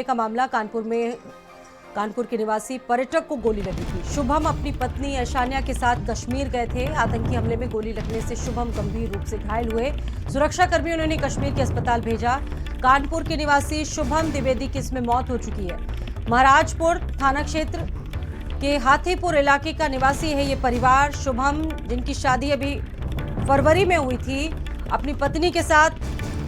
का मामला कानपुर के निवासी पर्यटक को गोली लगी थी। शुभम अपनी पत्नी ऐशानिया के साथ कश्मीर गए थे। आतंकी हमले में गोली लगने से शुभम गंभीर रूप से घायल हुए। सुरक्षा कर्मियों ने उन्हें कश्मीर के अस्पताल भेजा। कानपुर के निवासी शुभम द्विवेदी की इसमें मौत हो चुकी है। महाराजपुर थाना क्षेत्र के हाथीपुर इलाके का निवासी है ये परिवार। शुभम, जिनकी शादी अभी फरवरी में हुई थी, अपनी पत्नी के साथ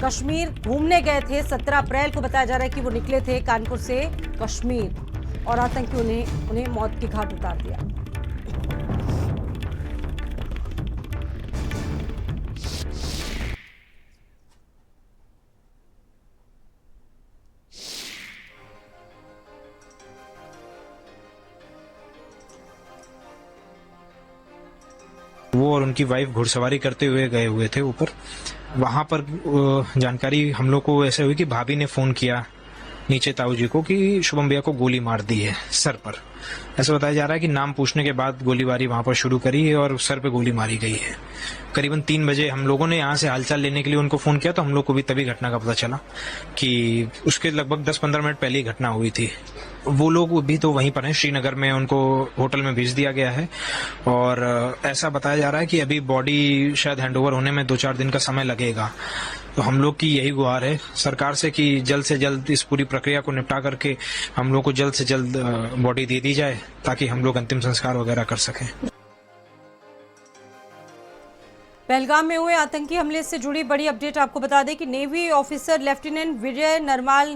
कश्मीर घूमने गए थे। 17 अप्रैल को बताया जा रहा है कि वो निकले थे कानपुर से कश्मीर और आतंकियों ने उन्हें मौत के घाट उतार दिया। वो और उनकी वाइफ घुड़सवारी करते हुए गए हुए थे ऊपर। वहां पर जानकारी हम लोग को ऐसे हुई कि भाभी ने फोन किया नीचे ताऊ जी को कि शुभम भैया को गोली मार दी है सर पर। ऐसा बताया जा रहा है कि नाम पूछने के बाद गोलीबारी वहां पर शुरू करी है और सर पे गोली मारी गई है। करीबन 3 बजे हम लोगों ने यहाँ से हालचाल लेने के लिए उनको फोन किया तो हम लोग को भी तभी घटना का पता चला कि उसके लगभग 10-15 मिनट पहले ही घटना हुई थी। वो लोग भी तो वहीं पर हैं, श्रीनगर में उनको होटल में भेज दिया गया है और ऐसा बताया जा रहा है कि अभी बॉडी शायद हैंडओवर होने में 2-4 दिन का समय लगेगा। तो हम लोग की यही गुहार है सरकार से कि जल्द से जल्द इस पूरी प्रक्रिया को निपटा करके हम लोग को जल्द से जल्द बॉडी दे दी जाए ताकि हम लोग अंतिम संस्कार वगैरह कर सकें। पहलगाम में हुए आतंकी हमले से जुड़ी बड़ी अपडेट आपको बता दें कि नेवी ऑफिसर लेफ्टिनेंट विजय नरवाल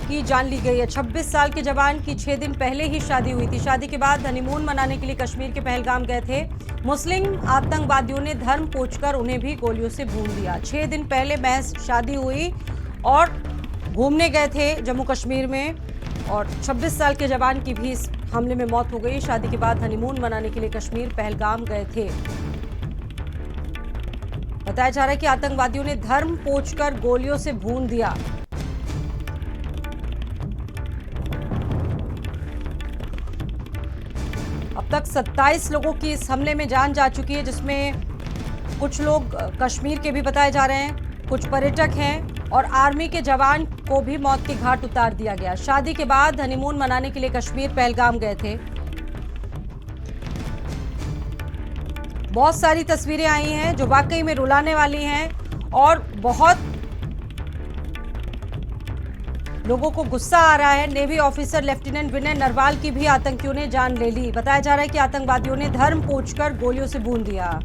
की जान ली गई है। 26 साल के जवान की 6 दिन पहले ही शादी हुई थी। शादी के बाद हनीमून मनाने के लिए कश्मीर के पहलगाम गए थे। मुस्लिम आतंकवादियों ने धर्म पोंछकर उन्हें भी गोलियों से भून दिया। 6 दिन पहले महज शादी हुई और घूमने गए थे जम्मू कश्मीर में और 26 साल के जवान की भी इस हमले में मौत हो गई। शादी के बाद हनीमून मनाने के लिए कश्मीर पहलगाम गए थे। बताया जा रहा है कि आतंकवादियों ने धर्म पोंछकर गोलियों से भून दिया। अब तक 27 लोगों की इस हमले में जान जा चुकी है, जिसमें कुछ लोग कश्मीर के भी बताए जा रहे हैं, कुछ पर्यटक हैं और आर्मी के जवान को भी मौत के घाट उतार दिया गया। शादी के बाद हनीमून मनाने के लिए कश्मीर पहलगाम गए थे। बहुत सारी तस्वीरें आई हैं जो वाकई में रुलाने वाली हैं और बहुत लोगों को गुस्सा आ रहा है। नेवी ऑफिसर लेफ्टिनेंट विजय नरवाल की भी आतंकियों ने जान ले ली। बताया जा रहा है कि आतंकवादियों ने धर्म पोंछकर गोलियों से भून दिया।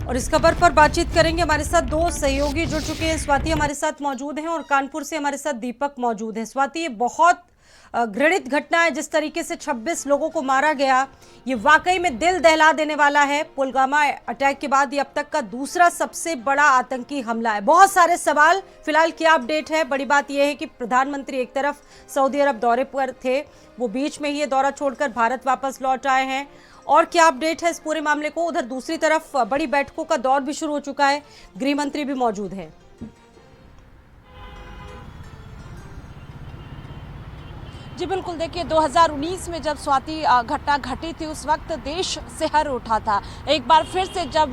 और इस खबर पर बातचीत करेंगे। हमारे साथ 2 सहयोगी जुड़ चुके हैं। स्वाति हमारे साथ मौजूद हैं और कानपुर से हमारे साथ दीपक मौजूद हैं। स्वाति, ये बहुत घृणित घटना है जिस तरीके से 26 लोगों को मारा गया। ये वाकई में दिल दहला देने वाला है। पुलवामा अटैक के बाद ये अब तक का दूसरा सबसे बड़ा आतंकी हमला है। बहुत सारे सवाल, फिलहाल क्या अपडेट है? बड़ी बात यह है कि प्रधानमंत्री एक तरफ सऊदी अरब दौरे पर थे, वो बीच में ही ये दौरा छोड़कर भारत वापस लौट आए हैं। और क्या अपडेट है इस पूरे मामले को? उधर दूसरी तरफ बड़ी बैठकों का दौर भी शुरू हो चुका है, गृह मंत्री भी मौजूद हैं। जी बिल्कुल, देखिए 2019 में जब स्वाति घटना घटी थी उस वक्त देश सिहर उठा था। एक बार फिर से जब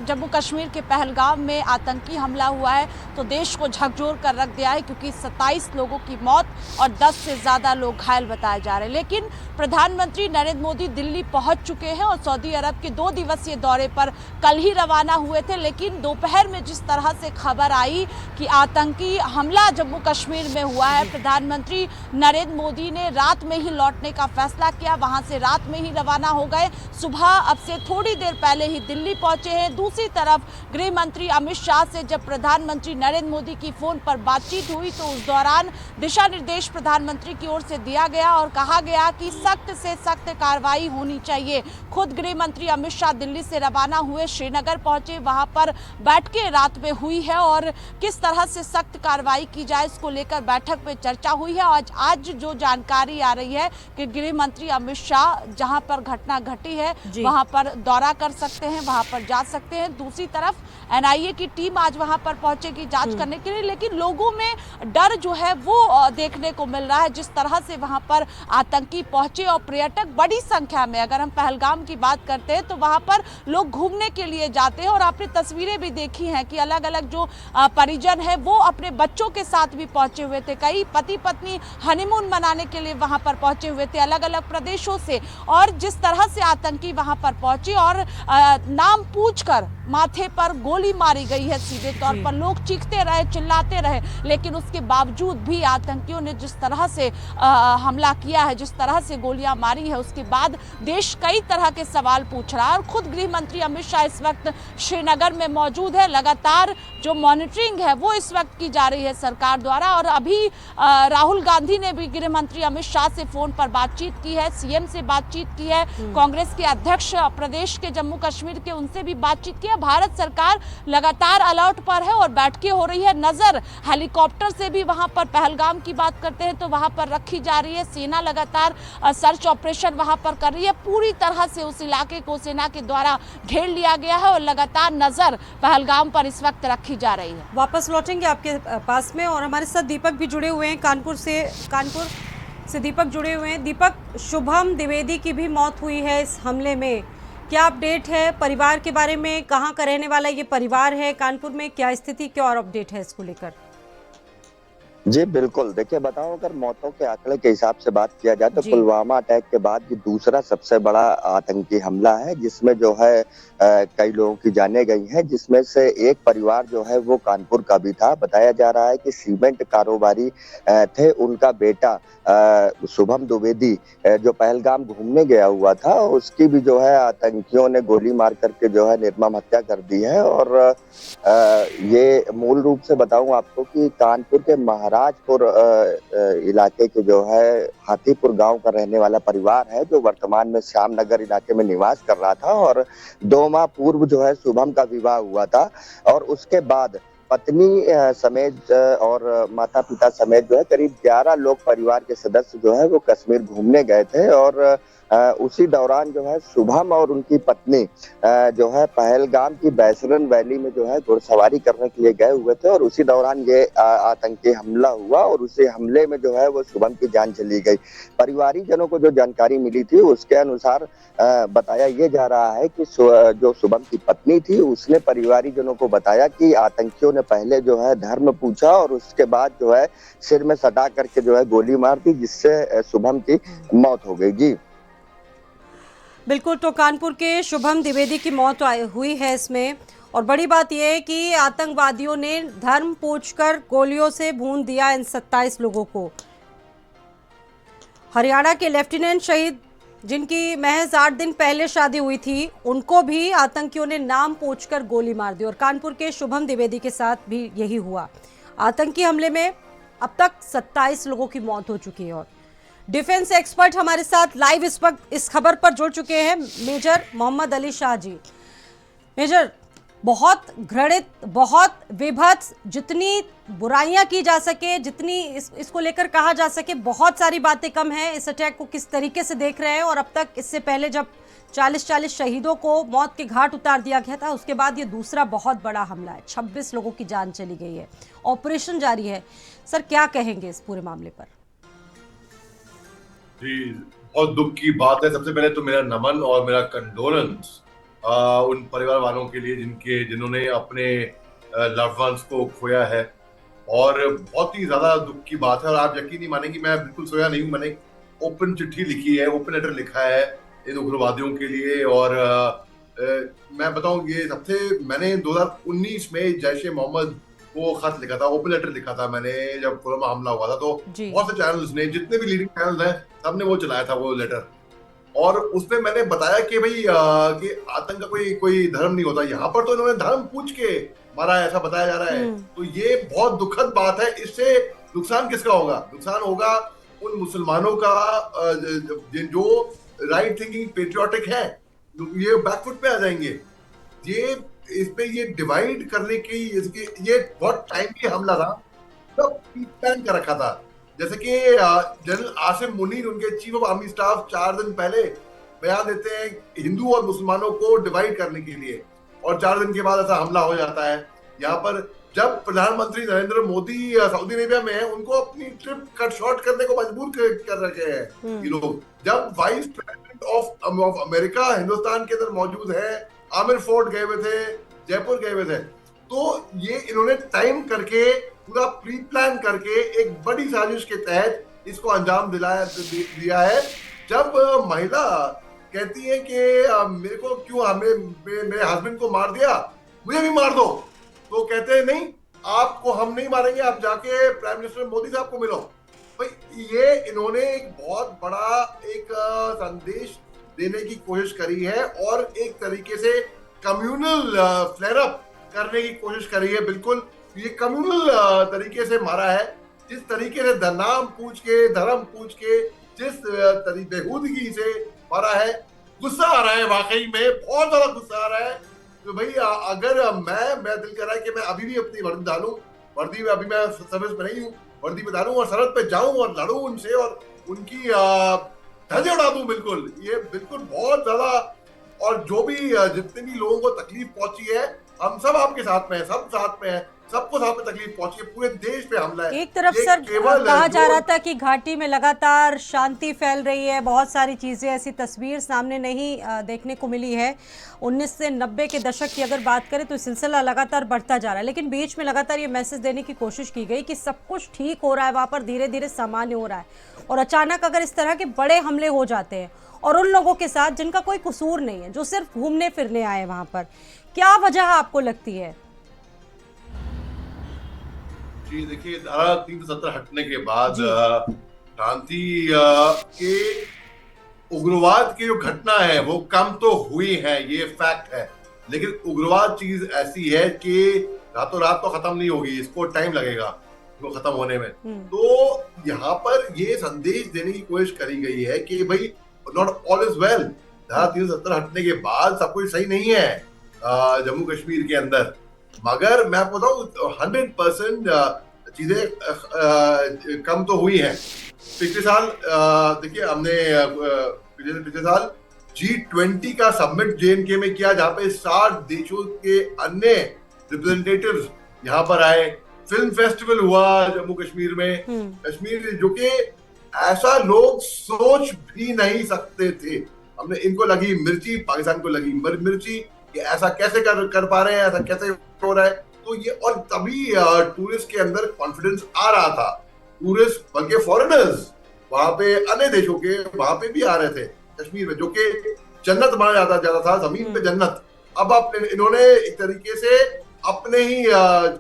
जम्मू कश्मीर के पहलगाम में आतंकी हमला हुआ है तो देश को झकझोर कर रख दिया है, क्योंकि 27 लोगों की मौत और 10 से ज़्यादा लोग घायल बताए जा रहे हैं। लेकिन प्रधानमंत्री नरेंद्र मोदी दिल्ली पहुंच चुके हैं और सऊदी अरब के 2 दिवसीय दौरे पर कल ही रवाना हुए थे। लेकिन दोपहर में जिस तरह से खबर आई कि आतंकी हमला जम्मू कश्मीर में हुआ है, प्रधानमंत्री नरेंद्र मोदी ने रात में ही लौटने का फैसला किया। वहां से रात में ही रवाना हो गए। सुबह अब से थोड़ी देर पहले ही दिल्ली पहुंचे हैं। दूसरी तरफ गृह मंत्री अमित शाह से जब प्रधानमंत्री नरेंद्र मोदी की फोन पर बातचीत हुई तो उस दौरान दिशा निर्देश प्रधानमंत्री की ओर से दिया गया और कहा गया कि सख्त से सख्त कार्रवाई होनी चाहिए। खुद गृह मंत्री अमित शाह दिल्ली से रवाना हुए, श्रीनगर पहुंचे, वहां पर बैठकें रात में हुई है और किस तरह से सख्त कार्रवाई की जाए इसको लेकर बैठक में चर्चा हुई है। आज जो जानकारी आ रही है कि गृह मंत्री अमित शाह जहां पर घटना घटी है जी। वहां पर दौरा कर सकते हैं, वहां पर जा सकते हैं। दूसरी तरफ एनआईए की टीम आज वहां पर पहुंचेगी जांच करने के लिए, लेकिन लोगों में डर जो है वो देखने को मिल रहा है। जिस तरह से वहां पर आतंकी पहुंचे और पर्यटक बड़ी संख्या में, अगर हम पहलगाम की बात करते हैं तो वहां पर लोग घूमने के लिए जाते हैं और आपने तस्वीरें भी देखी हैं कि अलग अलग जो परिजन है वो अपने बच्चों के साथ भी पहुंचे हुए थे। कई पति पत्नी हनीमून मनाने के लिए वहां पर पहुंचे हुए थे अलग अलग प्रदेशों से। और जिस तरह से आतंकी वहां पर पहुंचे और नाम पूछकर माथे पर गोली मारी गई है, सीधे तौर पर लोग चीखते रहे, चिल्लाते रहे, लेकिन उसके बावजूद भी आतंकियों ने जिस तरह से हमला किया है, जिस तरह से गोलियां मारी है, उसके बाद देश कई तरह के सवाल पूछ रहा है। और खुद गृह मंत्री अमित शाह इस वक्त श्रीनगर में मौजूद है। लगातार जो मॉनिटरिंग है वो इस वक्त की जा रही है सरकार द्वारा। और अभी राहुल गांधी ने भी गृह मंत्री अमित शाह से फोन पर बातचीत की है, सीएम से बातचीत की है, कांग्रेस के अध्यक्ष प्रदेश के जम्मू कश्मीर के उनसे भी बातचीत की है। भारत सरकार लगातार अलर्ट पर है और बैठकें हो रही है। नजर हेलीकॉप्टर से भी वहां पर पहलगाम की बात करते हैं तो वहां पर रखी जा रही है। सेना लगातार सर्च ऑपरेशन वहां पर कर रही है। पूरी तरह से उस इलाके को सेना के द्वारा घेर लिया गया है और लगातार नजर पहलगाम पर इस वक्त रखी जा रही है। वापस लौटेंगे आपके पास में और हमारे साथ दीपक भी जुड़े हुए हैं कानपुर से दीपक जुड़े हुए हैं। दीपक, शुभम द्विवेदी की भी मौत हुई है इस हमले में, क्या अपडेट है परिवार के बारे में? कहाँ का रहने वाला ये परिवार है कानपुर में, क्या स्थिति, क्या और अपडेट है इसको लेकर? जी बिल्कुल, देखिए बताऊं, अगर मौतों के आंकड़े के हिसाब से बात किया जाए तो पुलवामा अटैक के बाद ये दूसरा सबसे बड़ा आतंकी हमला है, जिसमें जो है कई लोगों की जानें गई हैं, जिसमें से एक परिवार जो है वो कानपुर का भी था। बताया जा रहा है कि सीमेंट कारोबारी थे, उनका बेटा शुभम द्विवेदी जो पहलगाम घूमने गया हुआ था, उसकी भी जो है आतंकियों ने गोली मार करके जो है निर्मम हत्या कर दी है। और ये मूल रूप से बताऊं आपको कि कानपुर के महाराजपुर इलाके के जो है हाथीपुर गांव का रहने वाला परिवार है, जो वर्तमान में श्यामनगर इलाके में निवास कर रहा था। और 2 माह पूर्व जो है शुभम का विवाह हुआ था और उसके बाद पत्नी समेत और माता पिता समेत जो है करीब 11 लोग परिवार के सदस्य जो है वो कश्मीर घूमने गए थे। और उसी दौरान जो है शुभम और उनकी पत्नी जो है पहलगाम की बैसरन वैली में जो है घुड़सवारी करने के लिए गए हुए थे और उसी दौरान ये आतंकी हमला हुआ और उसी हमले में जो है वो शुभम की जान चली गई। परिवारीजनों को जो जानकारी मिली थी उसके अनुसार बताया ये जा रहा है कि जो शुभम की पत्नी थी उसने परिवारीजनों को बताया कि आतंकियों ने पहले जो है धर्म पूछा और उसके बाद जो है सिर में सटा करके जो है गोली मार दी, जिससे शुभम की मौत हो गई। जी बिल्कुल, तो कानपुर के शुभम द्विवेदी की मौत हुई है इसमें। और बड़ी बात यह है कि आतंकवादियों ने धर्म पूछकर गोलियों से भून दिया इन 27 लोगों को। हरियाणा के लेफ्टिनेंट शहीद जिनकी महज 8 दिन पहले शादी हुई थी, उनको भी आतंकियों ने नाम पूछकर गोली मार दी। और कानपुर के शुभम द्विवेदी के साथ भी यही हुआ। आतंकी हमले में अब तक 27 लोगों की मौत हो चुकी है। और डिफेंस एक्सपर्ट हमारे साथ लाइव इस वक्त इस खबर पर जुड़ चुके हैं मेजर मोहम्मद अली शाह जी। मेजर, बहुत घृणित, बहुत विभत्स, जितनी बुराइयां की जा सके, जितनी इसको लेकर कहा जा सके, बहुत सारी बातें कम हैं। इस अटैक को किस तरीके से देख रहे हैं? और अब तक इससे पहले जब 40 शहीदों को मौत के घाट उतार दिया गया था, उसके बाद ये दूसरा बहुत बड़ा हमला है। 26 लोगों की जान चली गई है, ऑपरेशन जारी है। सर, क्या कहेंगे इस पूरे मामले पर? जी, बहुत दुख की बात है। सबसे पहले तो मेरा नमन और मेरा कंडोलेंस उन परिवार वालों के लिए जिन्होंने अपने लव्ड वंस को खोया है। और बहुत ही ज्यादा दुख की बात है। और आप यकीन नहीं मानेंगे, मैं बिल्कुल सोया नहीं हूँ। मैंने ओपन चिट्ठी लिखी है, ओपन लेटर लिखा है इन उग्रवादियों के लिए। और मैं बताऊं, ये मैंने 2019 में जैश ए मोहम्मद को खत लिखा था, ओपन लेटर लिखा था मैंने, जब पुलवामा हमला हुआ था। तो बहुत से चैनल्स ने, जितने भी लीडिंग चैनल्स हैं, सबने वो चलाया था वो लेटर। और उसमें मैंने बताया कि भाई कि आतंक का कोई धर्म नहीं होता। यहाँ पर तो इन्होंने धर्म पूछ के मारा है, ऐसा बताया जा रहा है। तो ये बहुत दुखद बात है। इससे नुकसान किसका होगा? नुकसान होगा उन मुसलमानों का जो राइट थिंकिंग पेट्रियोटिक है, ये बैकफुट पे आ जाएंगे। ये डिवाइड करने की ये बहुत टाइम की हमला था, तो प्लान कर रखा था। जैसे कि जनरल आसिम मुनीर, उनके चीफ ऑफ आर्मी स्टाफ, 4 दिन पहले बयान देते हैं हिंदू और मुसलमानों को डिवाइड करने के लिए, और 4 दिन के बाद ऐसा हमला हो जाता है। यहाँ पर जब प्रधानमंत्री नरेंद्र मोदी सऊदी अरेबिया में है, उनको अपनी ट्रिप कट शॉर्ट करने को मजबूर कर रखे हैं ये लोग। जब vice president of America Hindustan के अंदर मौजूद है, आमिर फोर्ट गए हुए थे, जयपुर गए हुए थे, तो ये इन्होंने टाइम करके, पूरा प्री प्लान करके, एक बड़ी साजिश के तहत इसको अंजाम दिया है। जब महिला कहती है कि मेरे को क्यों, मेरे हस्बैंड को मार दिया, मुझे भी मार दो, तो कहते हैं नहीं, आपको हम नहीं मारेंगे, आप जाके प्राइम मिनिस्टर मोदी साहब को मिलो। भाई ये इन्होंने एक बहुत बड़ा एक संदेश देने की कोशिश करी है, और एक तरीके से कम्युनल फ्लेयर अप करने की कोशिश करी है। बिल्कुल ये कम्युनल तरीके से मारा है, जिस तरीके से नाम पूछ के, धर्म पूछ के, जिस बेहूदगी से मारा है। गुस्सा आ रहा है, वाकई में बहुत ज्यादा गुस्सा आ रहा है। तो भाई अगर मैं दिल कर रहा है कि मैं अभी भी अपनी वर्दी डालूं, वर्दी में, अभी मैं सर्विस में नहीं हूँ, वर्दी में डालूं और सरहद पे जाऊं और लड़ूं उनसे और उनकी धज्जे उड़ा दूं। बिल्कुल ये बिल्कुल बहुत ज्यादा, और जो भी जितने भी लोगों को तकलीफ पहुंची है, हम सब आपके साथ में हैं, सब साथ में हैं, सबको साथ में तकलीफ पहुंची है, पूरे देश पे हमला है। एक तरफ सर कहा जा रहा था कि घाटी में लगातार शांति फैल रही है, बहुत सारी चीजें, ऐसी तस्वीर सामने नहीं देखने को मिली है। 19 से 90 के दशक की अगर बात करें तो सिलसिला लगातार बढ़ता जा रहा है, लेकिन बीच में लगातार ये मैसेज देने की कोशिश की गई कि सब कुछ ठीक हो रहा है, वहाँ पर धीरे धीरे सामान्य हो रहा है, और अचानक अगर इस तरह के बड़े हमले हो जाते हैं और उन लोगों के साथ जिनका कोई कसूर नहीं है, जो सिर्फ घूमने फिरने आए वहाँ पर, क्या वजह आपको लगती है? जी देखिए, धारा 370 हटने के बाद शांति के उग्रवाद की जो घटना है वो कम तो हुई है, ये फैक्ट है, लेकिन उग्रवाद चीज ऐसी है कि रातों रात तो खत्म नहीं होगी, इसको टाइम लगेगा इसको खत्म होने में। तो यहाँ पर ये संदेश देने की कोशिश करी गई है कि भाई नॉट ऑल इज वेल। धारा 370 हटने के बाद सब कुछ सही नहीं है जम्मू कश्मीर के अंदर, मगर मैं आपको बताऊं 100% चीजें कम तो हुई हैं। पिछले साल देखिए हमने पिछले साल G20 का समिट JNK में किया, जहाँ पे 60 देशों के अन्य रिप्रेजेंटेटिव्स यहाँ पर आए। फिल्म फेस्टिवल हुआ जम्मू कश्मीर में, कश्मीर जो कि ऐसा लोग सोच भी नहीं सकते थे। हमने इनको लगी मिर्ची, पाकिस्तान को लगी मिर्ची, ये ऐसा कैसे कर पा रहे हैं, ऐसा कैसे हो रहा है। तो ये, और तभी टूरिस्ट के अंदर कॉन्फिडेंस आ रहा था। टूरिस्ट बल्कि फॉरेनर्स वहां पे अन्य देशों के वहां पे भी आ रहे थे कश्मीर में, जो कि जन्नत माना जाता था, जमीन पे जन्नत। अब इन्होंने एक तरीके से अपने ही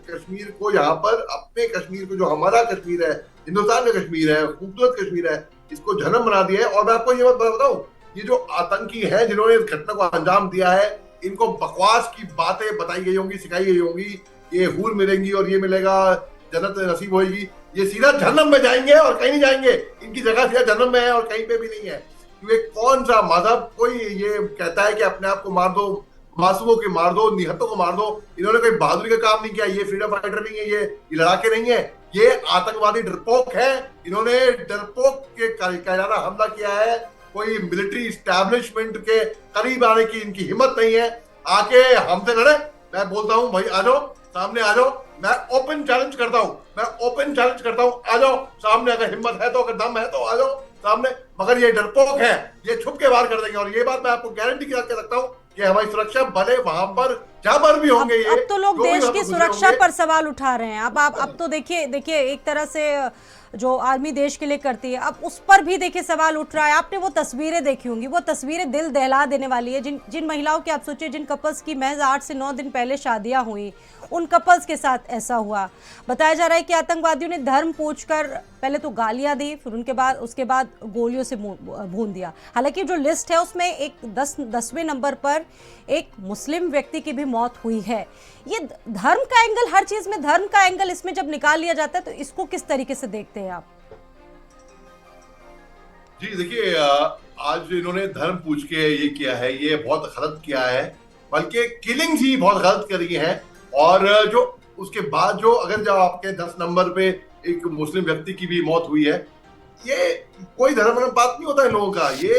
कश्मीर को, यहाँ पर अपने कश्मीर को, जो हमारा कश्मीर है, हिंदुस्तान का कश्मीर है, खूबसूरत कश्मीर है, इसको जन्म बना दिया है। और मैं आपको ये बात बताऊं, ये जो आतंकी है जिन्होंने इस घटना को अंजाम दिया है, इनको बकवास की बातें बताई गई होंगी, सिखाई गई होंगी, ये हूर मिलेंगी और ये मिलेगा, जन्नत नसीब होगी। ये सीधा जहन्नम में जाएंगे और कहीं नहीं जाएंगे, इनकी जगह सीधा जहन्नम में है और कहीं पे भी नहीं है। क्योंकि कौन सा मजहब कोई ये कहता है कि अपने आप को मार दो, मासूमों को मार दो, निहत्तों को मार दो। इन्होंने कोई बहादुरी का काम नहीं किया, ये फ्रीडम फाइटर नहीं है, ये लड़ाके नहीं है, ये आतंकवादी डरपोक है। इन्होंने डरपोक के कायराना हमला किया है, कोई मिलिट्री इस्टेब्लिशमेंट के करीब आने की इनकी हिम्मत नहीं है। आके हमसे लड़े, मैं बोलता हूँ भाई आ जाओ, सामने आ जाओ, मैं ओपन चैलेंज करता हूँ, आ जाओ सामने, अगर हिम्मत है तो, अगर दम है तो आ जाओ सामने। मगर ये डरपोक है, ये छुप के वार कर देंगे। और ये बात मैं आपको गारंटी के साथ कह सकता हूँ कि हमारी सुरक्षा बले वहां पर जहां पर भी होंगे। ये अब तो लोग देश की सुरक्षा पर सवाल उठा रहे हैं। अब तो देखिए एक तरह से जो आर्मी देश के लिए करती है, अब उस पर भी देखिए सवाल उठ रहा है। आपने वो तस्वीरें देखी होंगी, वो तस्वीरें दिल दहला देने वाली है। जिन महिलाओं की आप सोचिए, जिन कपल्स की महज 8 से 9 दिन पहले शादियां हुई, उन कपल्स के साथ ऐसा हुआ। बताया जा रहा है कि आतंकवादियों ने धर्म पूछकर पहले तो गालियां दी, फिर उसके बाद गोलियों से भून दिया। हालांकि जो लिस्ट है उसमें एक 10वें नंबर पर एक मुस्लिम व्यक्ति की भी मौत हुई है। ये धर्म का एंगल, हर चीज में धर्म का एंगल इसमें जब निकाल लिया जाता है, तो इसको किस तरीके से देखते हैं आप? जी देखिए, आज इन्होंने धर्म पूछ के ये किया है, ये बहुत गलत किया है, बल्कि किलिंग ही बहुत गलत करी है। और जो उसके बाद जो अगर जब आपके 10 नंबर पे एक मुस्लिम व्यक्ति की भी मौत हुई है। ये कोई धर्म बात नहीं होता है लोगों का, ये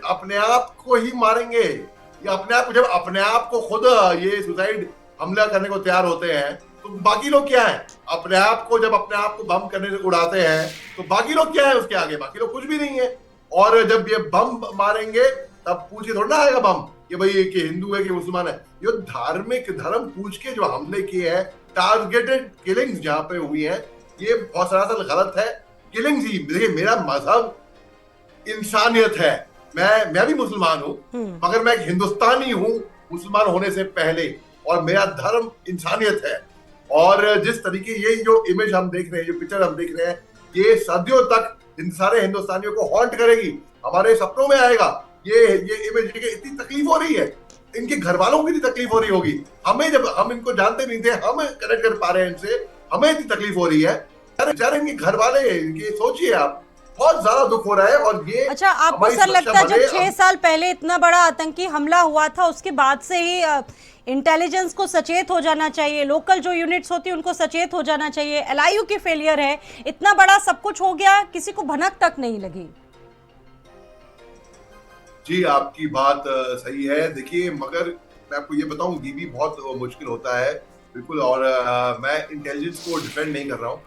अपने आप को ही मारेंगे। ये अपने आप, जब अपने आप को खुद ये सुसाइड हमला करने को तैयार होते हैं तो बाकी लोग क्या है? अपने आप को जब अपने आप को बम करने से उड़ाते हैं तो बाकी लोग क्या है उसके आगे? बाकी लोग कुछ भी नहीं है। और जब ये बम मारेंगे तब पूछ के थोड़ा ना आएगा बम कि भाई कि हिंदू है कि मुसलमान है। ये धार्मिक धर्म पूछ के जो हमले किए हैं, टारगेटेड किलिंग्स जहां पे हुई हैं, ये बहुत सरासर गलत है। किलिंग्स ही, देखिए मेरा मजहब इंसानियत है, मैं भी मुसलमान हूँ मगर मैं एक हिंदुस्तानी हूँ मुसलमान होने से पहले, और मेरा धर्म इंसानियत है। और जिस तरीके ये जो इमेज हम देख रहे हैं, जो पिक्चर हम देख रहे हैं, ये सदियों तक इन सारे हिंदुस्तानियों को हॉन्ट करेगी, हमारे सपनों में आएगा। ये इमेज इतनी तकलीफ हो रही है, इनके घर वालों को भी तकलीफ हो रही होगी। हमें, जब हम इनको जानते नहीं थे, हम कनेक्ट कर पा रहे हैं इनसे, हमें इतनी तकलीफ हो रही है। अरे इनके घर वाले, इनके सोचिए आप, बहुत ज्यादा दुख हो रहा है। और ये अच्छा, आपको सर लगता है जब 6 साल पहले इतना बड़ा आतंकी हमला हुआ था उसके बाद से ही इंटेलिजेंस को सचेत हो जाना चाहिए, लोकल जो यूनिट्स होती है उनको सचेत हो जाना चाहिए? एलआईयू की फेलियर है, इतना बड़ा सब कुछ हो गया, किसी को भनक तक नहीं लगी। जी आपकी बात सही है। देखिए मगर मैं आपको ये बताऊं, ये भी बहुत मुश्किल होता है बिल्कुल। और मैं इंटेलिजेंस को डिफेंड नहीं कर रहा हूं।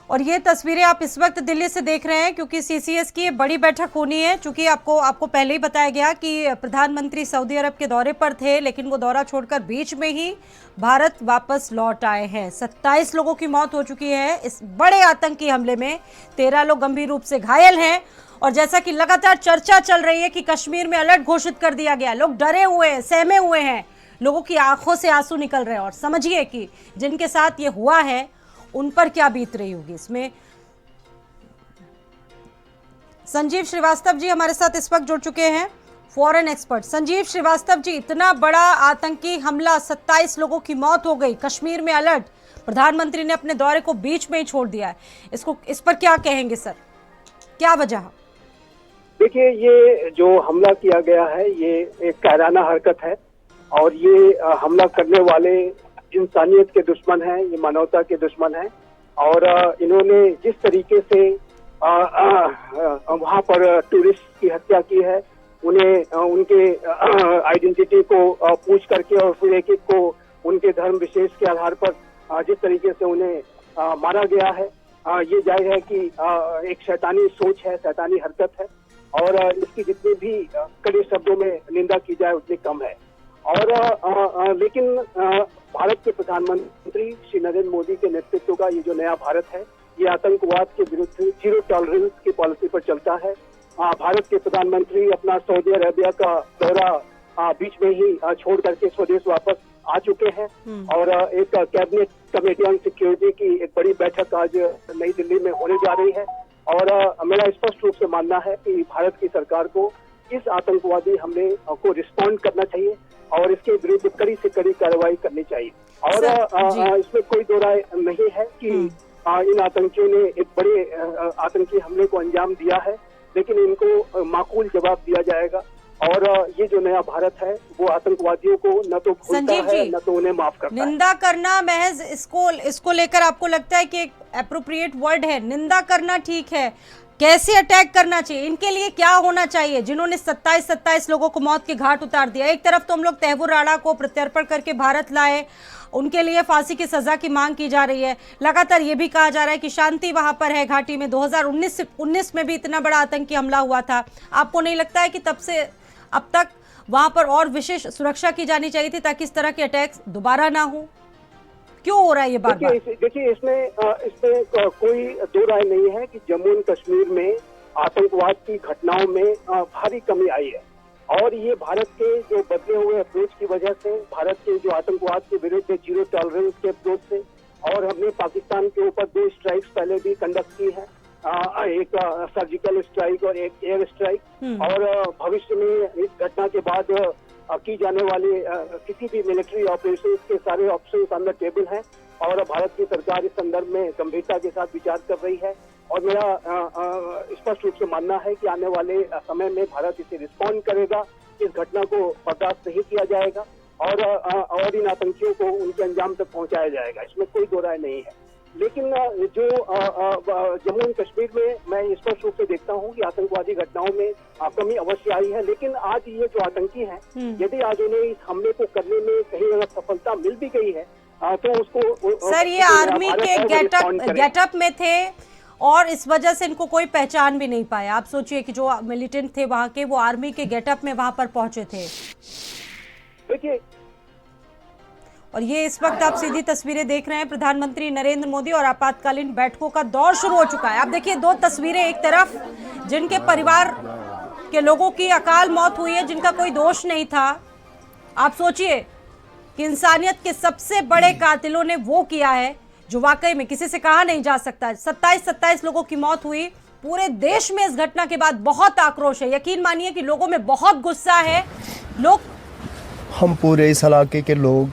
और ये तस्वीरें आप इस वक्त दिल्ली से देख रहे हैं क्योंकि सीसीएस की बड़ी बैठक होनी है। चूंकि आपको पहले ही बताया गया कि प्रधानमंत्री सऊदी अरब के दौरे पर थे, लेकिन वो दौरा छोड़कर बीच में ही भारत वापस लौट आए हैं। 27 लोगों की मौत हो चुकी है इस बड़े आतंकी हमले में, 13 लोग गंभीर रूप से घायल हैं। और जैसा कि लगातार चर्चा चल रही है कि कश्मीर में अलर्ट घोषित कर दिया गया, लोग डरे हुए हैं, सहमे हुए हैं, लोगों की आंखों से आंसू निकल रहे हैं। और समझिए कि जिनके साथ ये हुआ है उन पर क्या बीत रही होगी। इसमें संजीव श्रीवास्तव जी हमारे साथ इस वक्त जुड़ चुके हैं, फॉरेन एक्सपर्ट। संजीव श्रीवास्तव जी, इतना बड़ा आतंकी हमला, 27 लोगों की मौत हो गई, कश्मीर में अलर्ट, प्रधानमंत्री ने अपने दौरे को बीच में ही छोड़ दिया है, इस पर क्या कहेंगे सर, क्या वजह? देखिए, ये जो हमला किया गया है ये एक कायराना हरकत है और ये हमला करने वाले इंसानियत के दुश्मन हैं, ये मानवता के दुश्मन हैं। और इन्होंने जिस तरीके से वहाँ पर टूरिस्ट की हत्या की है, उन्हें उनके आइडेंटिटी को पूछ करके और फिर एक एक को उनके धर्म विशेष के आधार पर जिस तरीके से उन्हें मारा गया है, ये जाहिर है कि एक शैतानी सोच है, शैतानी हरकत है और इसकी जितनी भी कड़े शब्दों में निंदा की जाए उतनी कम है। और लेकिन भारत के प्रधानमंत्री श्री नरेंद्र मोदी के नेतृत्व का ये जो नया भारत है, ये आतंकवाद के विरुद्ध जीरो टॉलरेंस की पॉलिसी पर चलता है। भारत के प्रधानमंत्री अपना सऊदी अरेबिया का दौरा बीच में ही छोड़ करके स्वदेश वापस आ चुके हैं और एक कैबिनेट कमेटी ऑन सिक्योरिटी की एक बड़ी बैठक आज नई दिल्ली में होने जा रही है। और मेरा स्पष्ट रूप से मानना है कि भारत की सरकार को इस आतंकवादी हमले को रिस्पॉन्ड करना चाहिए और इसके विरुद्ध कड़ी से कड़ी कार्रवाई करनी चाहिए। और इसमें कोई दो राय नहीं है कि इन आतंकियों ने एक बड़े आतंकी हमले को अंजाम दिया है, लेकिन इनको माकूल जवाब दिया जाएगा। और ये जो नया भारत है वो आतंकवादियों को न तो भूलता है न तो उन्हें माफ करता है। निंदा करना महज इसको लेकर आपको लगता है कि एक एप्रोप्रिएट वर्ड है? निंदा करना ठीक है, कैसे अटैक करना चाहिए, इनके लिए क्या होना चाहिए जिन्होंने 27 लोगों को मौत के घाट उतार दिया? एक तरफ तो हम लोग तहव्वुर राणा को प्रत्यर्पण करके भारत लाए, उनके लिए फांसी की सजा की मांग की जा रही है, लगातार ये भी कहा जा रहा है कि शांति वहां पर है घाटी में। 2019 में भी इतना बड़ा आतंकी हमला हुआ था, आपको नहीं लगता है कि तब से अब तक वहां पर और विशेष सुरक्षा की जानी चाहिए थी ताकि इस तरह के अटैक्स दोबारा ना हो? क्यों हो रहा है ये बार बार? देखिए, इसमें कोई दो राय नहीं है कि जम्मू एंड कश्मीर में आतंकवाद की घटनाओं में भारी कमी आई है और ये भारत के जो बदले हुए अप्रोच की वजह से, भारत के जो आतंकवाद के विरुद्ध जीरो टॉलरेंस के अप्रोच से, और हमने पाकिस्तान के ऊपर 2 स्ट्राइक्स पहले भी कंडक्ट की है, एक सर्जिकल स्ट्राइक और एक एयर स्ट्राइक। और भविष्य में इस घटना के बाद की जाने वाले किसी भी मिलिट्री ऑपरेशंस के सारे ऑप्शंस ऑन द टेबल हैं और भारत की सरकार इस संदर्भ में गंभीरता के साथ विचार कर रही है। और मेरा स्पष्ट रूप से मानना है कि आने वाले समय में भारत इसे रिस्पॉन्ड करेगा, इस घटना को बर्दाश्त नहीं किया जाएगा और इन आतंकियों को उनके अंजाम तक पहुंचाया जाएगा, इसमें कोई दो राय नहीं है। लेकिन जो जम्मू एंड कश्मीर में मैं स्पष्ट रूप से देखता हूं कि आतंकवादी घटनाओं में कमी अवश्य आई है, लेकिन आज ये जो आतंकी हैं, यदि आज उन्हें इस हमले को करने में कहीं अगर सफलता मिल भी गई है तो उसको सर ये आर्मी के गेटअप में थे और इस वजह से इनको कोई पहचान भी नहीं पाया। आप सोचिए कि जो मिलिटेंट थे वहां के, वो आर्मी के गेटअप में वहां पर पहुंचे थे। देखिए, और ये इस वक्त आप सीधी तस्वीरें देख रहे हैं प्रधानमंत्री नरेंद्र मोदी और आपातकालीन बैठकों का दौर शुरू हो चुका है। आप देखिए दो तस्वीरें, एक तरफ जिनके परिवार के लोगों की अकाल मौत हुई है, जिनका कोई दोष नहीं था। आप सोचिए कि इंसानियत के सबसे बड़े कातिलों ने वो किया है जो वाकई में किसी से कहा नहीं जा सकता। 27 लोगों की मौत हुई। पूरे देश में इस घटना के बाद बहुत आक्रोश है। यकीन मानिए कि लोगों में बहुत गुस्सा है। हम पूरे इस इलाके के लोग,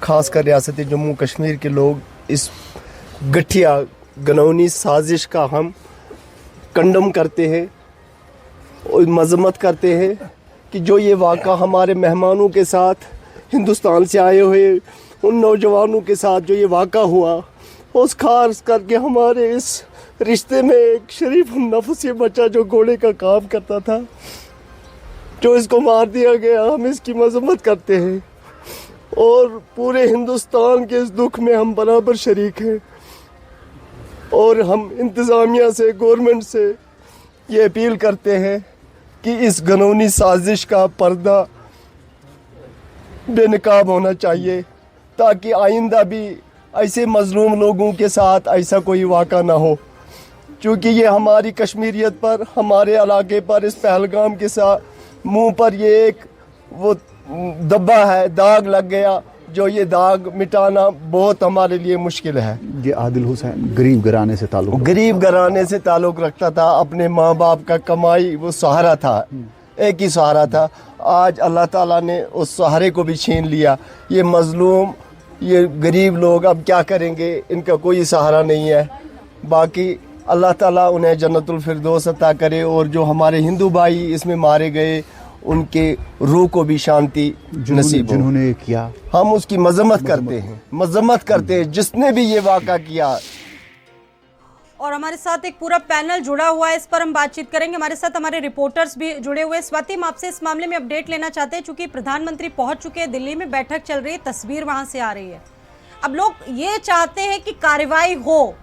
खासकर रियासती जम्मू कश्मीर के लोग, इस गठिया घिनौनी साजिश का हम कंडम करते हैं और मजम्मत करते हैं कि जो ये वाक़ा हमारे मेहमानों के साथ हिंदुस्तान से आए हुए उन नौजवानों के साथ जो ये वाक़ा हुआ, उस खास करके हमारे इस रिश्ते में एक शरीफ नफ्स ये बच्चा जो घोड़े का काम करता था, जो इसको मार दिया गया, हम इसकी मजम्मत करते हैं और पूरे हिंदुस्तान के इस दुख में हम बराबर शरीक हैं। और हम इंतज़ामिया से, गवर्नमेंट से ये अपील करते हैं कि इस घिनौनी साजिश का पर्दा बेनकाब होना चाहिए, ताकि आइंदा भी ऐसे मजलूम लोगों के साथ ऐसा कोई वाक़ा ना हो। क्योंकि ये हमारी कश्मीरियत पर, हमारे इलाके पर, इस पहलगाम के साथ मुंह पर ये एक वो दब्बा है, दाग लग गया, जो ये दाग मिटाना बहुत हमारे लिए मुश्किल है। ये आदिल हुसैन गरीब घराने से ताल्लुक़ रखता था। अपने माँ बाप का कमाई वो सहारा था, एक ही सहारा था। आज अल्लाह ताला ने उस सहारे को भी छीन लिया। ये मजलूम, ये गरीब लोग अब क्या करेंगे, इनका कोई सहारा नहीं है। बाकी अल्लाह ताला उन्हें जन्नतुल फिरदौस अता करे और जो हमारे हिंदू भाई इसमें मारे गए उनके रूह को भी शांति नसीब हो। जिन्होंने किया, हम उसकी मजम्मत करते हैं जिसने भी ये वाक़ा किया। और हमारे साथ एक पूरा पैनल जुड़ा हुआ है, इस पर हम बातचीत करेंगे। हमारे साथ हमारे रिपोर्टर्स भी जुड़े हुए हैं। स्वाति, हम आपसे इस मामले में अपडेट लेना चाहते हैं, चूंकि प्रधानमंत्री पहुंच चुके हैं, दिल्ली में बैठक चल रही है, तस्वीर वहां से आ रही है। अब लोग ये चाहते हैं कि कार्रवाई हो।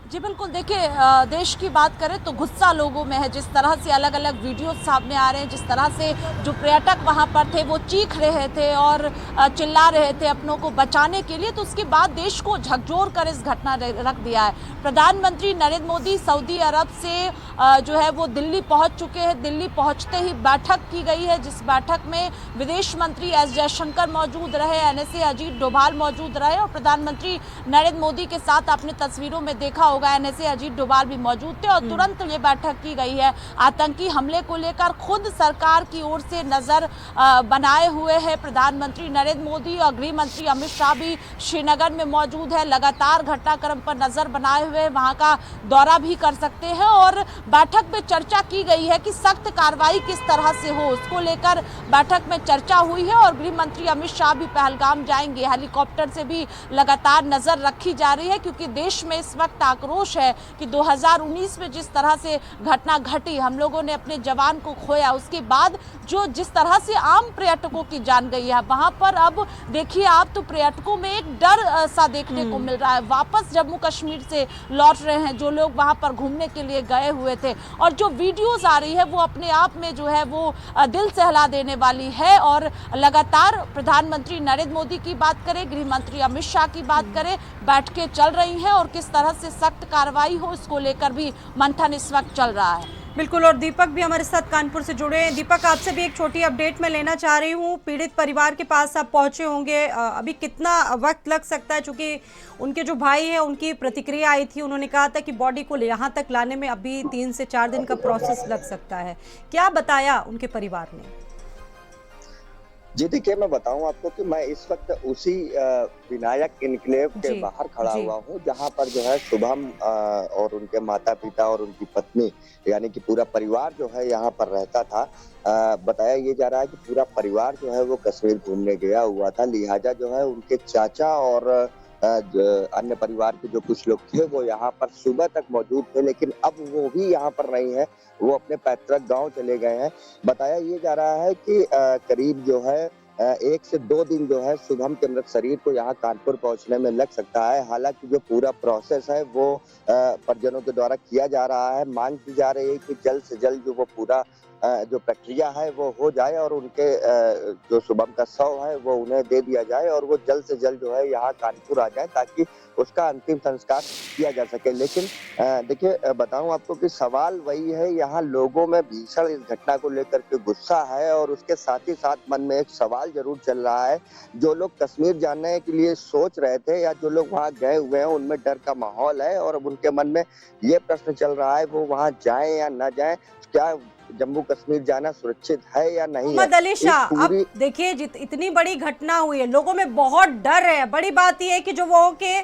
जी बिल्कुल, देखिए देश की बात करें तो गुस्सा लोगों में है। जिस तरह से अलग अलग वीडियोस सामने आ रहे हैं, जिस तरह से जो पर्यटक वहां पर थे वो चीख रहे थे और चिल्ला रहे थे अपनों को बचाने के लिए, तो उसके बाद देश को झकझोर कर इस घटना रख दिया है। प्रधानमंत्री नरेंद्र मोदी सऊदी अरब से जो है वो दिल्ली पहुंच चुके हैं। दिल्ली पहुंचते ही बैठक की गई है, जिस बैठक में विदेश मंत्री एस जयशंकर मौजूद रहे, NSA अजीत डोभाल मौजूद रहे और प्रधानमंत्री नरेंद्र मोदी के साथ आपने तस्वीरों में देखा होगा NSA अजीत डोभाल भी मौजूद थे। और तुरंत ये बैठक की गई है। आतंकी हमले को लेकर खुद सरकार की ओर से नजर बनाए हुए है प्रधानमंत्री नरेंद्र मोदी और गृह मंत्री अमित शाह भी श्रीनगर में मौजूद है। लगातार घटनाक्रम पर नजर बनाए हुए वहां का दौरा भी कर सकते हैं और बैठक में चर्चा की गई है कि सख्त कार्रवाई किस तरह से हो, उसको लेकर बैठक में चर्चा हुई है। और गृह मंत्री अमित शाह भी पहलगाम जाएंगे। हेलीकॉप्टर से भी लगातार नजर रखी जा रही है, क्योंकि देश में इस वक्त आक्रोश है कि 2019 में जिस तरह से घटना घटी, हम लोगों ने अपने जवान को खोया, उसके बाद जो जिस तरह से आम पर्यटकों की जान गई है वहां पर अब देखिए आप तो पर्यटकों में एक डर सा देखने को मिल रहा है। वापस जम्मू कश्मीर से लौट रहे हैं जो लोग वहां पर घूमने के लिए गए हुए थे, और जो वीडियोस आ रही है वो अपने आप में जो है वो दिल सहला देने वाली है। और लगातार प्रधानमंत्री नरेंद्र मोदी की बात करें, गृह मंत्री अमित शाह की बात करें, बैठकें चल रही हैं और किस तरह से सख्त कार्रवाई हो इसको लेकर भी मंथन इस वक्त चल रहा है। बिल्कुल, और दीपक भी हमारे साथ कानपुर से जुड़े हैं। दीपक, आपसे भी एक छोटी अपडेट मैं लेना चाह रही हूँ। पीड़ित परिवार के पास आप पहुंचे होंगे, अभी कितना वक्त लग सकता है? चूंकि उनके जो भाई हैं उनकी प्रतिक्रिया आई थी, उन्होंने कहा था कि बॉडी को यहाँ तक लाने में अभी 3 से 4 दिन का प्रोसेस लग सकता है। क्या बताया उनके परिवार ने? जी देखिए, मैं बताऊं आपको कि मैं इस वक्त उसी विनायक इनक्लेव के जी बाहर खड़ा जी। हुआ हूं, जहां पर जो है शुभम और उनके माता पिता और उनकी पत्नी यानी कि पूरा परिवार जो है यहाँ पर रहता था। बताया ये जा रहा है कि पूरा परिवार जो है वो कश्मीर घूमने गया हुआ था, लिहाजा जो है उनके चाचा और अन्य परिवार के जो कुछ लोग थे वो यहाँ पर सुबह तक मौजूद थे, लेकिन अब वो भी यहाँ पर नहीं है, वो अपने पैतृक गांव चले गए हैं। बताया ये जा रहा है कि करीब जो है 1 से 2 दिन जो है शुभम के मृत शरीर को यहाँ कानपुर पहुंचने में लग सकता है। हालांकि जो पूरा प्रोसेस है वो परिजनों के द्वारा किया जा रहा है। मांग की जा रही है कि जल्द से जल्द जो वो पूरा जो प्रक्रिया है वो हो जाए और उनके जो शुभम का शव है वो उन्हें दे दिया जाए और वो जल्द से जल्द जो है यहाँ कानपुर आ जाए ताकि उसका अंतिम संस्कार किया जा सके। लेकिन देखिए, बताऊं आपको कि सवाल वही है, यहाँ लोगों में भीषण इस घटना को लेकर के गुस्सा है और उसके साथ ही साथ मन में एक सवाल जरूर चल रहा है। जो लोग कश्मीर जाने के लिए सोच रहे थे या जो लोग वहाँ गए हुए हैं उनमें डर का माहौल है और अब उनके मन में ये प्रश्न चल रहा है वो वहाँ जाए या न जाए, क्या जम्मू कश्मीर जाना सुरक्षित है या नहीं है। मोहम्मद अली शाह, अब देखिए इतनी बड़ी घटना हुई है, लोगों में बहुत डर है। बड़ी बात यह है कि जो वो के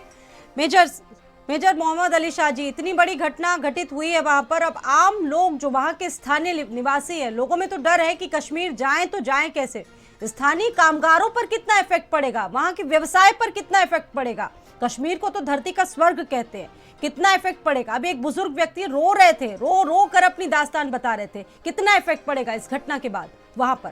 मेजर मोहम्मद अली शाह जी, इतनी बड़ी घटना घटित हुई है वहां पर। अब आम लोग जो वहां के स्थानीय निवासी है, लोगों में तो डर है कि कश्मीर जाएं तो जाएं कैसे। स्थानीय कामगारों पर कितना इफेक्ट पड़ेगा, वहां के व्यवसाय पर कितना इफेक्ट पड़ेगा। कश्मीर को तो धरती का स्वर्ग कहते हैं, कितना इफेक्ट पड़ेगा। अभी एक बुजुर्ग व्यक्ति रो रहे थे, रो कर अपनी दास्तान बता रहे थे, कितना इफेक्ट पड़ेगा इस घटना के बाद वहां पर।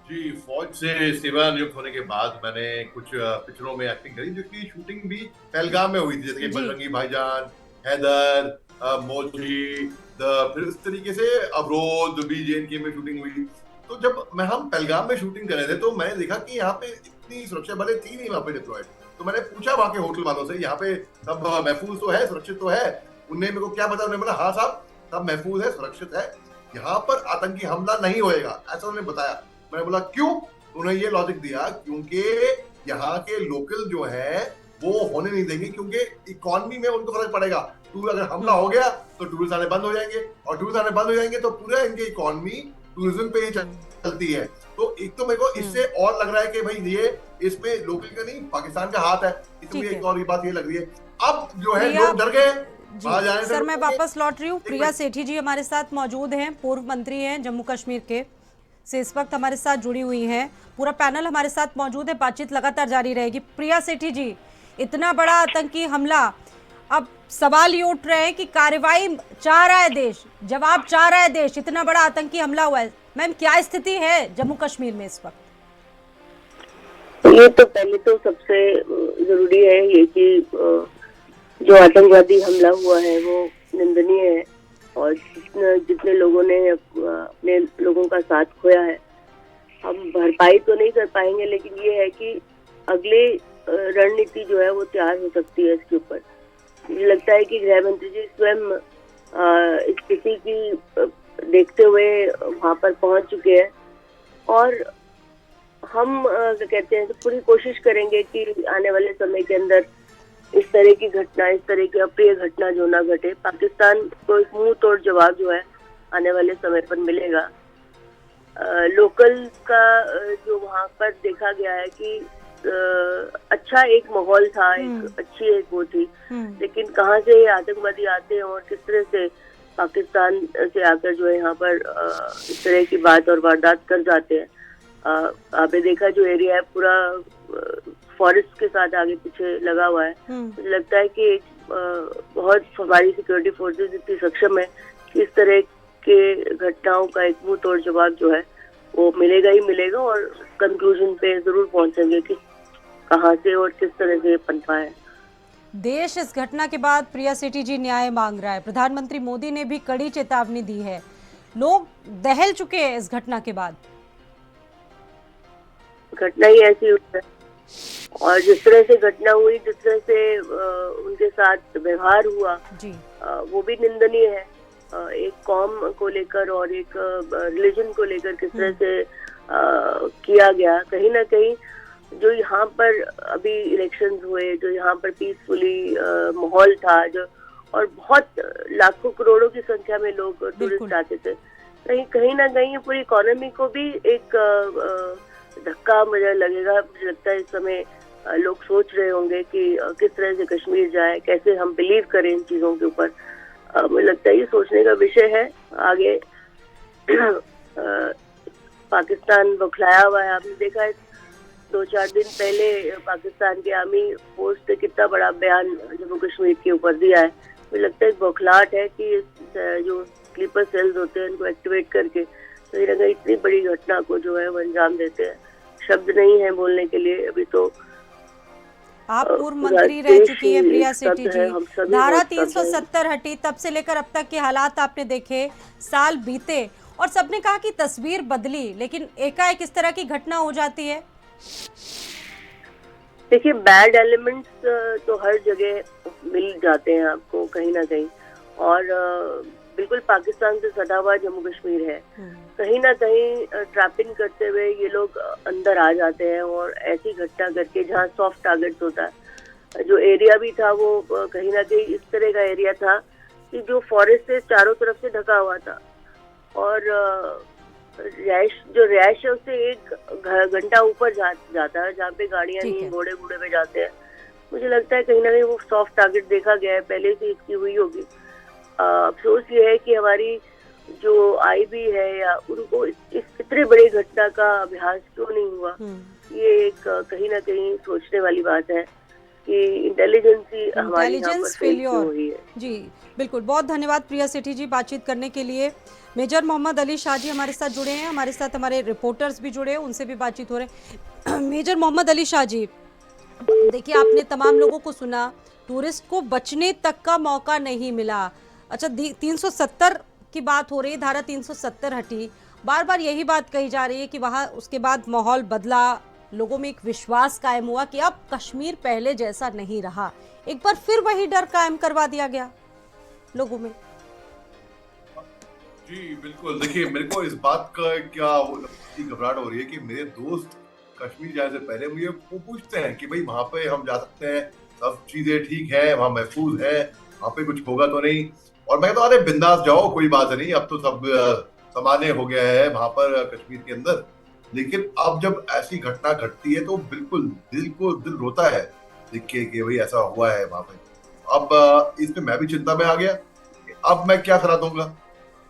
जी, फौज से सेवा नियुक्त होने के बाद मैंने कुछ पिक्चरों में एक्टिंग करी, जिसकी शूटिंग भी पहलगाम में हुई थी, जैसे कि बजरंगी भाईजान, हैदर, मौजी, फिर इस तरीके से अवरोध भी JNK में शूटिंग हुई। तो जब हम पहलगाम में शूटिंग कर रहे थे तो मैंने देखा कि यहाँ पे इतनी सुरक्षा बलें थी नहीं वहाँ पे डिप्लॉयड। तो मैंने पूछा वहाँ के होटल वालों से, यहाँ पे सब महफूज तो है, सुरक्षित तो है? उन्हें मेरे को क्या पता, उन्होंने बोला हाँ साहब सब महफूज है, सुरक्षित है, यहाँ पर आतंकी हमला नहीं होएगा, ऐसा उन्होंने बताया। मैंने बोला क्यों? उन्होंने ये लॉजिक दिया क्योंकि यहाँ के लोकल जो है वो होने नहीं देंगे, क्योंकि इकोनॉमी में उनको फर्क पड़ेगा। अगर हमला हो गया तो टूरिस्ट आने बंद हो जाएंगे, और टूरिस्ट आने बंद हो जाएंगे तो पूरा इनकी इकोनॉमी टूरिज्म पे ही चलती है। तो एक तो मेरे को इससे और लग रहा है कि भाई ये इसमें लोकल का नहीं पाकिस्तान का हाथ है, इसमें एक और बात ये लग रही है। अब जो है लोग डर गए। सर मैं वापस लौट रही हूँ। प्रिया सेठी जी हमारे साथ मौजूद हैं, पूर्व मंत्री हैं जम्मू कश्मीर के, से इस वक्त हमारे साथ जुड़ी हुई हैं। पूरा पैनल हमारे साथ मौजूद है, बातचीत लगातार जारी रहेगी। प्रिया सेठी जी, इतना बड़ा आतंकी हमला, अब सवाल ये उठ रहे हैं कि कार्रवाई चाह रहा है देश, जवाब चाह रहा है देश, इतना बड़ा आतंकी हमला हुआ है। मैम क्या स्थिति है जम्मू कश्मीर में इस वक्त? ये तो पहले तो सबसे जरूरी है ये कि जो आतंकवादी हमला हुआ है वो निंदनीय है और जितने लोगों ने अपने लोगों का साथ खोया है, हम भरपाई तो नहीं कर पाएंगे, लेकिन ये है कि अगले रणनीति जो है वो तैयार हो सकती है इसके ऊपर। मुझे लगता है कि गृह मंत्री जी स्वयं स्थिति की देखते हुए वहां पर पहुंच चुके हैं और हम कहते हैं तो पूरी कोशिश करेंगे कि आने वाले समय के अंदर इस तरह की घटना, इस तरह की अप्रिय घटना जो ना घटे। पाकिस्तान को एक मुंह तोड़ जवाब जो है आने वाले समय पर मिलेगा। लोकल का जो वहाँ पर देखा गया है कि अच्छा एक माहौल था, एक अच्छी एक वो थी, लेकिन कहाँ से आतंकवादी आते हैं और किस तरह से पाकिस्तान से आकर जो है यहाँ पर इस तरह की बात और वारदात कर जाते हैं। आपने देखा जो एरिया है पूरा फॉरेस्ट के साथ आगे पीछे लगा हुआ है। मुझे लगता है कि बहुत हमारी सिक्योरिटी फोर्सेस इतनी सक्षम है कि इस तरह के घटनाओं का एक मुंह तोड़ जवाब जो है वो मिलेगा ही मिलेगा और कंक्लूजन पे जरूर पहुंचेंगे कि कहां से और किस तरह से पनपा है। देश इस घटना के बाद, प्रिया सेठी जी, न्याय मांग रहा है। प्रधानमंत्री मोदी ने भी कड़ी चेतावनी दी है। लोग दहल चुके हैं इस घटना के बाद। घटना ही ऐसी हुई है और जिस तरह से घटना हुई, जिस तरह से उनके साथ व्यवहार हुआ जी, वो भी निंदनीय है। एक कौम को लेकर और एक रिलीजन को लेकर किस तरह से किया गया। कहीं ना कहीं जो यहाँ पर अभी इलेक्शंस हुए, जो यहाँ पर पीसफुली माहौल था, जो और बहुत लाखों करोड़ों की संख्या में लोग टूरिस्ट आते थे, कहीं ना कहीं पूरी इकोनॉमी को भी एक धक्का मुझे लगेगा। मुझे लगता है इस समय लोग सोच रहे होंगे कि किस तरह से कश्मीर जाए, कैसे हम बिलीव करें इन चीजों के ऊपर। मुझे लगता है ये सोचने का विषय है। आगे पाकिस्तान बौखलाया हुआ है। आपने देखा है 2-4 दिन पहले पाकिस्तान के आर्मी फोर्स ने कितना बड़ा बयान जम्मू कश्मीर के ऊपर दिया है। मुझे लगता है एक बौखलाहट है कि जो स्लीपर सेल्स होते हैं उनको एक्टिवेट करके कहीं ना कहीं इतनी बड़ी घटना को जो है वो अंजाम देते हैं। शब्द नहीं है बोलने के लिए। अभी तो आप पूर्व मंत्री रह चुकी है प्रिया सेठी जी। धारा 370 हटी, तब से लेकर अब तक के हालात आपने देखे, साल बीते और सबने कहा कि तस्वीर बदली, लेकिन एकाएक इस तरह की घटना हो जाती है। देखिए, बैड एलिमेंट्स तो हर जगह मिल जाते हैं आपको कहीं ना कहीं, और बिल्कुल पाकिस्तान से सटा हुआ जम्मू कश्मीर है। कहीं ना कहीं ट्रैपिंग करते हुए ये लोग अंदर आ जाते हैं और ऐसी घटना करके जहाँ सॉफ्ट टारगेट्स होता है। जो एरिया भी था वो कहीं ना कहीं इस तरह का एरिया था कि जो फॉरेस्ट से चारों तरफ से ढका हुआ था, और जो रैश है उससे 1 घंटा ऊपर जाता है, जहाँ पे गाड़ियां नहीं, घोड़े बूढ़े पे जाते हैं। मुझे लगता है कहीं ना कहीं वो सॉफ्ट टारगेट देखा गया है, पहले से इसकी हुई होगी। अफसोस ये है कि हमारी जो IB है या उनको इस इतने बड़ी घटना का अभ्यास क्यों नहीं हुआ। ये एक कहीं ना कहीं सोचने वाली बात है कि इंटेलिजेंस फेलियर हुई है। जी बिल्कुल, बहुत धन्यवाद प्रिया सेठी जी बातचीत करने के लिए। मेजर मोहम्मद अली शाह जी हमारे साथ जुड़े हैं, हमारे साथ हमारे रिपोर्टर्स भी जुड़े हैं, उनसे भी बातचीत हो रही है। मेजर मोहम्मद अली शाह जी, देखिए आपने तमाम लोगों को सुना, टूरिस्ट को बचने तक का मौका नहीं मिला। अच्छा, 370 की बात हो रही है, धारा 370 हटी, बार बार यही बात कही जा रही है कि वहाँ उसके बाद माहौल बदला, लोगों में एक विश्वास कायम हुआ कि अब कश्मीर पहले जैसा नहीं रहा। एक बार फिर वही डर कायम करवा दिया गया लोगों में। जी बिल्कुल, देखिए मेरे को इस बात का क्या घबराहट हो रही है कि मेरे दोस्त कश्मीर जाने से पहले मुझे वो पूछते हैं कि भाई वहाँ पे हम जा सकते हैं, सब चीजें ठीक है, वहाँ महफूज है, वहाँ पे कुछ होगा तो नहीं। और मैं कहता हूँ अरे बिंदास जाओ, कोई बात नहीं, अब तो सब सामान्य हो गया है वहां पर कश्मीर के अंदर। लेकिन अब जब ऐसी घटना घटती है तो बिल्कुल दिल रोता है देख के कि भाई ऐसा हुआ है वहां पे। अब इसमें मैं भी चिंता में आ गया, अब मैं क्या करा दूंगा।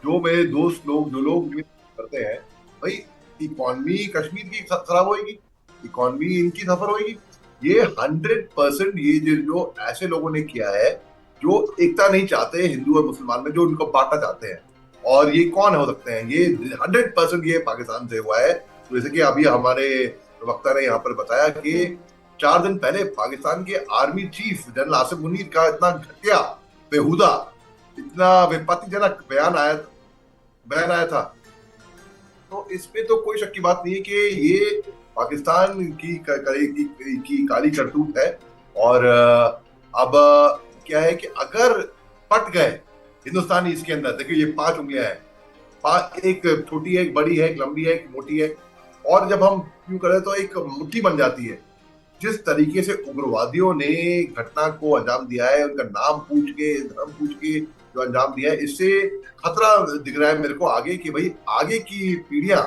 जो मेरे दोस्त लोग जो लोग करते हैं, भाई इकोनॉमी कश्मीर की खराब होगी, इकोनॉमी इनकी सफर होगी। ये 100% ये जो ऐसे लोगों ने किया है जो एकता नहीं चाहते हिंदू और मुसलमान में, जो उनको बांटना चाहते हैं। और ये कौन हो सकते हैं? ये 100% ये पाकिस्तान से हुआ है। तो जैसे कि अभी हमारे वक्ता ने यहाँ पर बताया कि 4 दिन पहले पाकिस्तान के army chief general Asif Munir का इतना घटिया, बेहुदा, इतना विपत्तिजनक बयान आया था। तो इसमें तो कोई शक की बात नहीं है कि ये पाकिस्तान की काली करतूत है। और अब क्या है कि अगर पट गए हिंदुस्तानी इसके अंदर, देखिए ये 5 उंगलियां हैं, एक छोटी है, एक बड़ी है, एक लंबी है, एक मोटी है, और जब हम यूं करें तो एक मुट्ठी बन जाती है। जिस तरीके से उग्रवादियों ने घटना को अंजाम दिया है, उनका नाम पूछ के, धर्म पूछ के जो अंजाम दिया है, इससे खतरा दिख रहा है मेरे को आगे कि भाई आगे की पीढ़ियां,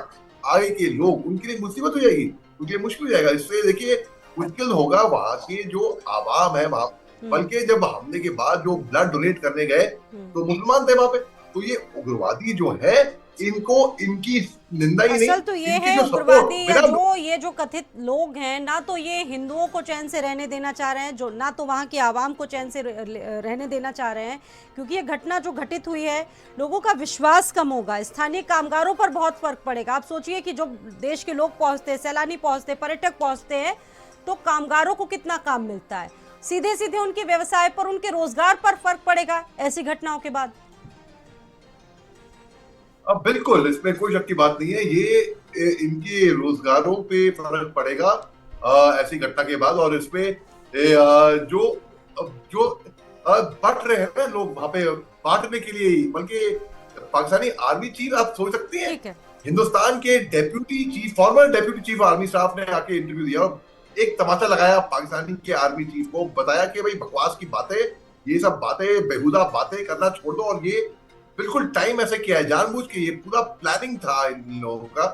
आगे के लोग, उनके लिए मुसीबत हो जाएगी, उनके लिए मुश्किल हो जाएगा। इससे देखिए मुश्किल होगा वहां के जो आवाम है वहां, बल्कि जब हमले के बाद जो ब्लड डोनेट करने गए तो मुसलमान थे वहां पे। तो ये उग्रवादी जो है, इनको इनकी निंदा ही नहीं, असल तो ये है उग्रवादी या जो ये जो कथित लोग हैं, ना तो ये हिंदुओं को चैन से रहने देना चाह रहे हैं, जो ना तो वहाँ की आवाम को चैन से रहने देना चाह रहे हैं, क्योंकि ये घटना जो घटित हुई है, लोगों का विश्वास कम होगा, स्थानीय कामगारों पर बहुत फर्क पड़ेगा। आप सोचिए कि जो देश के लोग पहुँचते हैं, सैलानी पहुँचते हैं, पर्यटक पहुँचते हैं, तो कामगारों को कितना काम मिलता है, सीधे सीधे उनके व्यवसाय पर, उनके रोजगार पर फर्क पड़ेगा ऐसी घटनाओं के बाद। अब बिल्कुल इसमें कोई शक की बात नहीं है, ये इनके रोजगारों पे फर्क पड़ेगा ऐसी घटना के बाद। और इसमें जो बट रहे हैं लोग वहां पे बांटने के लिए ही, बल्कि पाकिस्तानी आर्मी चीफ, आप सोच सकते हैं हिंदुस्तान के farmer deputy chief army staff ने आके इंटरव्यू दिया, एक तमाचा लगाया पाकिस्तानी के आर्मी चीफ को, बताया कि भाई बकवास की बातें, ये सब बातें, बेहुदा बातें करना छोड़ दो, और ये बिल्कुल टाइम ऐसे किया है जानबूझ के, ये पूरा प्लानिंग था इन लोगों का।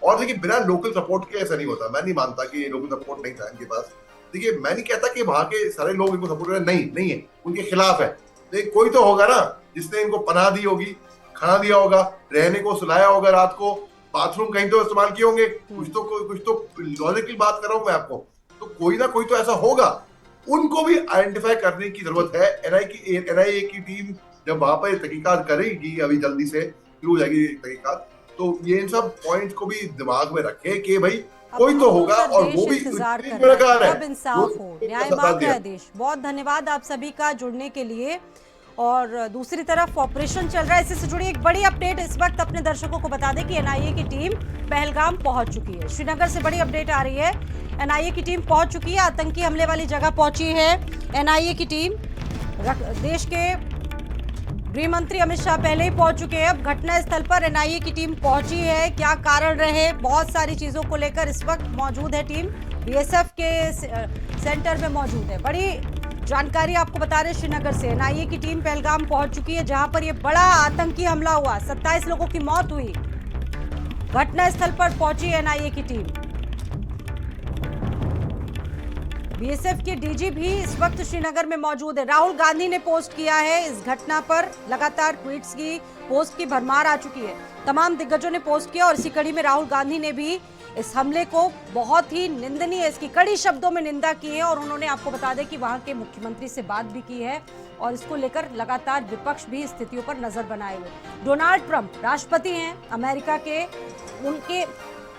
और देखिए बिना लोकल सपोर्ट के ऐसा नहीं होता, मैं नहीं मानता कि ये लोकल सपोर्ट नहीं था इनके पास। देखिए मैं नहीं कहता कि वहां के सारे लोग इनको सपोर्ट करें, नहीं है, उनके खिलाफ है। लेकिन कोई तो होगा ना जिसने इनको पनाह दी होगी, खाना दिया होगा, रहने को सुलाया होगा, रात को बाथरूम कहीं तो इस्तेमाल किए होंगे, कुछ तो लॉजिकल बात कर रहा हूं मैं आपको। तो कोई ना कोई तो ऐसा होगा, उनको भी आइडेंटिफाई करने की जरूरत है। एनआईए की टीम जब वहां पर तहकीकात करेगी, अभी जल्दी से शुरू हो जाएगी तहकीकात, तो ये इन सब पॉइंट्स को भी दिमाग में रखे कि भाई कोई तो होगा, और वो भी इंतजार कर मेरा रहा कार है है कब इंसाफ हो, न्याय मांग रहा है देश। बहुत धन्यवाद आप सभी का जुड़ने के लिए। और दूसरी तरफ ऑपरेशन चल रहा है, इससे से जुड़ी एक बड़ी अपडेट इस वक्त अपने दर्शकों को बता दें कि एनआईए की टीम पहलगाम पहुंच चुकी है। श्रीनगर से बड़ी अपडेट आ रही है, एनआईए की टीम पहुंच चुकी है, आतंकी हमले वाली जगह पहुंची है एनआईए की टीम। देश के गृह मंत्री अमित शाह पहले ही पहुंच चुके हैं, अब घटना स्थल पर एनआईए की टीम पहुंची है। क्या कारण रहे, बहुत सारी चीजों को लेकर इस वक्त मौजूद है टीम, बीएसएफ के सेंटर में मौजूद है। बड़ी जानकारी आपको बता रहे श्रीनगर से, एनआईए की टीम पहलगाम पहुंच चुकी है, जहां पर यह बड़ा आतंकी हमला हुआ, 27 लोगों की मौत हुई। घटना स्थल पर पहुंची एनआईए की टीम। बीएसएफ के डीजी भी इस वक्त श्रीनगर में मौजूद है। राहुल गांधी ने पोस्ट किया है इस घटना पर, लगातार ट्वीट्स की पोस्ट की भरमार आ चुकी है, तमाम दिग्गजों ने पोस्ट किया। और इसी कड़ी में राहुल गांधी ने भी इस हमले को बहुत ही निंदनीय, इसकी कड़ी शब्दों में निंदा की है। और उन्होंने आपको बता दें कि वहां के मुख्यमंत्री से बात भी की है, और इसको लेकर लगातार विपक्ष भी स्थितियों पर नजर बनाए हुए। डोनाल्ड ट्रंप राष्ट्रपति हैं अमेरिका के,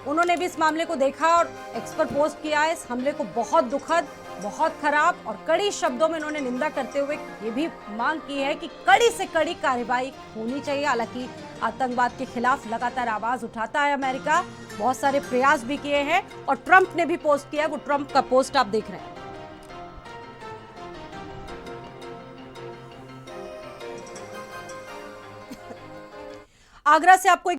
उन्होंने भी इस मामले को देखा और एक्स पर पोस्ट किया है। इस हमले को बहुत दुखद, बहुत खराब और कड़ी शब्दों में उन्होंने निंदा करते हुए ये भी मांग की है कि कड़ी से कड़ी कार्रवाई होनी चाहिए। हालांकि आतंकवाद के खिलाफ लगातार आवाज उठाता है अमेरिका, बहुत सारे प्रयास भी किए हैं, और ट्रंप ने भी पोस्ट किया, वो ट्रंप का पोस्ट आप देख रहे हैं। आगरा से आपको